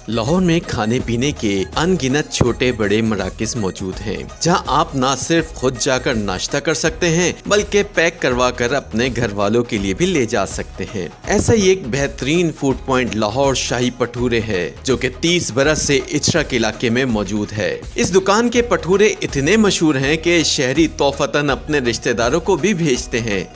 लाहौर में खाने पीने के अनगिनत छोटे बड़े मराकिज़ मौजूद हैं, जहां आप न सिर्फ खुद जाकर नाश्ता कर सकते हैं बल्कि पैक करवा कर अपने घर वालों के लिए भी ले जा सकते हैं। ऐसा ही एक बेहतरीन फूड पॉइंट लाहौर शाही भटूरे है, जो कि 30 बरस से इशरक इलाके में मौजूद है। इस दुकान के भटूरे इतने मशहूर हैं कि शहरी तोहफतन अपने रिश्तेदारों को भी भेजते हैं।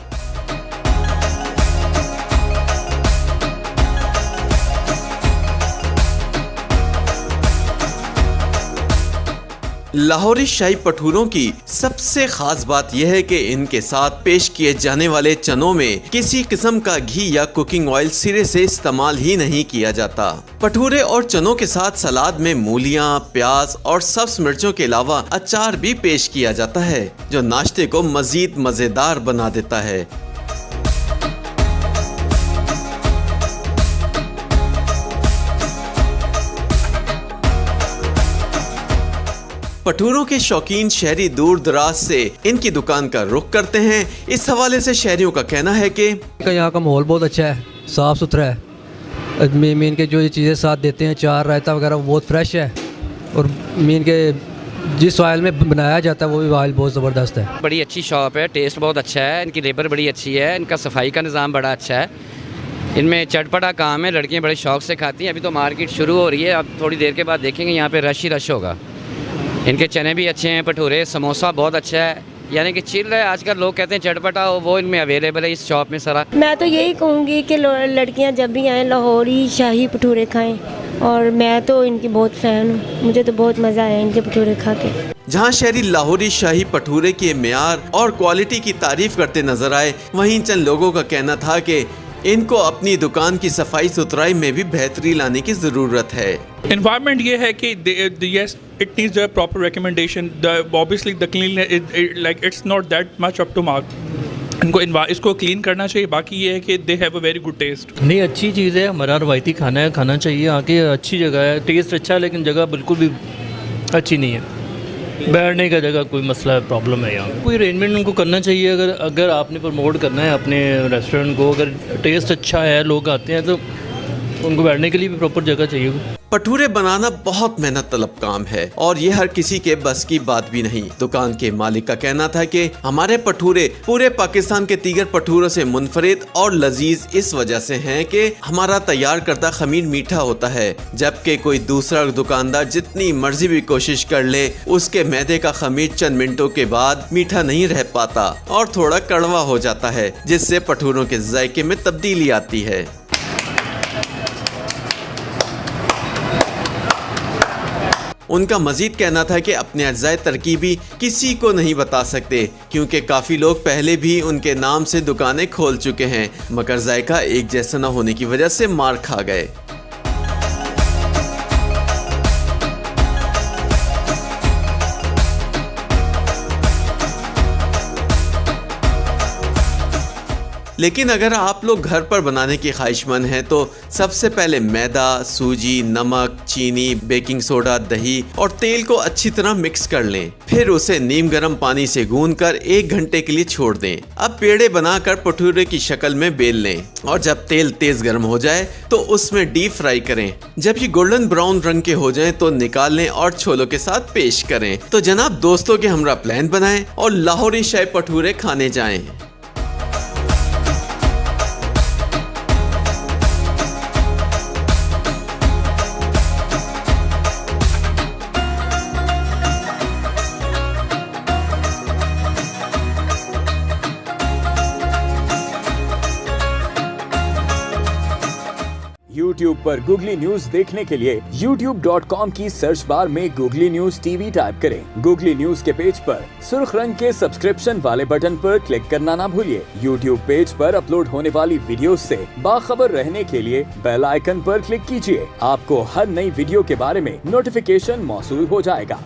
लाहौरी शाही भटूरों की सबसे खास बात यह है कि इनके साथ पेश किए जाने वाले चनों में किसी किस्म का घी या कुकिंग ऑयल सिरे से इस्तेमाल ही नहीं किया जाता। भटूरे और चनों के साथ सलाद में मूलियां, प्याज और सब्ज मिर्चों के अलावा अचार भी पेश किया जाता है, जो नाश्ते को मजीद मजेदार बना देता है। भटूरों के शौकीन शहरी दूर दराज से इनकी दुकान का रुख करते हैं। इस हवाले से शहरियों का कहना है कि यहाँ का माहौल बहुत अच्छा है, साफ़ सुथरा है। मीन के जो ये चीज़ें साथ देते हैं, चार रायता वगैरह, वो बहुत फ्रेश है। और मीन के जिस ऑयल में बनाया जाता है वो भी ऑयल बहुत ज़बरदस्त है। बड़ी अच्छी शॉप है, टेस्ट बहुत अच्छा है, इनकी लेबर बड़ी अच्छी है, इनका सफाई का निज़ाम बड़ा अच्छा है, इनमें चटपटा काम है, लड़कियाँ बड़े शौक से खाती हैं। अभी तो मार्केट शुरू हो रही है, अब थोड़ी देर के बाद देखेंगे यहाँ पे रश ही रश होगा। इनके चने भी अच्छे हैं, भटूरे, समोसा बहुत अच्छा है, यानी कि चिल है। आजकल लोग कहते हैं चटपटा, वो इनमें अवेलेबल है इस शॉप में सारा। मैं तो यही कहूँगी कि लड़कियां जब भी आएँ लाहौरी शाही भटूरे खाएं, और मैं तो इनकी बहुत फ़ैन हूँ, मुझे तो बहुत मज़ा आया इनके भटूरे खा के। जहाँ शहरी लाहौरी शाही भटूरे के मेयार और क्वालिटी की तारीफ करते नजर आए, वहीं चंद लोगों का कहना था कि इनको अपनी दुकान की सफाई सुथराई में भी बेहतरी लाने की ज़रूरत है। एनवायरनमेंट ये है कि yes it needs a proper recommendation, obviously the clean like it's not that much up to mark। इनको इसको क्लीन करना चाहिए। बाकी ये है कि they have a very good taste. नहीं, अच्छी चीज़ है, हमारा रवायती खाना है, खाना चाहिए। आके अच्छी जगह है, टेस्ट अच्छा है, लेकिन जगह बिल्कुल भी अच्छी नहीं है। बैठने का जगह कोई मसला है, प्रॉब्लम है यहाँ। कोई अरेंजमेंट उनको करना चाहिए। अगर आपने प्रमोट करना है अपने रेस्टोरेंट को, अगर टेस्ट अच्छा है, लोग आते हैं, तो उनको बैठने के लिए भी प्रॉपर जगह चाहिए। भटूरे बनाना बहुत मेहनत तलब काम है और ये हर किसी के बस की बात भी नहीं। दुकान के मालिक का कहना था कि हमारे भटूरे पूरे पाकिस्तान के दीगर भटूरों से मुनफरिद और लजीज इस वजह से हैं कि हमारा तैयार करदा खमीर मीठा होता है, जबकि कोई दूसरा दुकानदार जितनी मर्जी भी कोशिश कर ले, उसके मैदे का खमीर चंद मिनटों के बाद मीठा नहीं रह पाता और थोड़ा कड़वा हो जाता है, जिससे भटूरों के जायके में तब्दीली आती है। उनका मजीद कहना था कि अपने अज्जाए तरकीबी किसी को नहीं बता सकते, क्योंकि काफ़ी लोग पहले भी उनके नाम से दुकानें खोल चुके हैं, मगर जायका एक जैसा न होने की वजह से मार खा गए। लेकिन अगर आप लोग घर पर बनाने की ख्वाहिशमंद हैं तो सबसे पहले मैदा, सूजी, नमक, चीनी, बेकिंग सोडा, दही और तेल को अच्छी तरह मिक्स कर लें। फिर उसे नीम गर्म पानी से गूंदकर 1 घंटे के लिए छोड़ दें। अब पेड़े बनाकर भटूरे की शक्ल में बेल लें और जब तेल तेज गर्म हो जाए तो उसमें डीप फ्राई करें। जब ये गोल्डन ब्राउन रंग के हो जाएं तो निकाल लें और छोलों के साथ पेश करें। तो जनाब, दोस्तों के हमरा प्लान बनाएं और लाहौरी शाही भटूरे खाने जाएं। YouTube पर गूगली न्यूज देखने के लिए youtube.com की सर्च बार में गूगली न्यूज टीवी टाइप करें। गूगली न्यूज के पेज पर सुर्ख रंग के सब्सक्रिप्शन वाले बटन पर क्लिक करना ना भूलिए। YouTube पेज पर अपलोड होने वाली वीडियोस से बाखबर रहने के लिए बेल आइकन पर क्लिक कीजिए। आपको हर नई वीडियो के बारे में नोटिफिकेशन मौसूल हो जाएगा।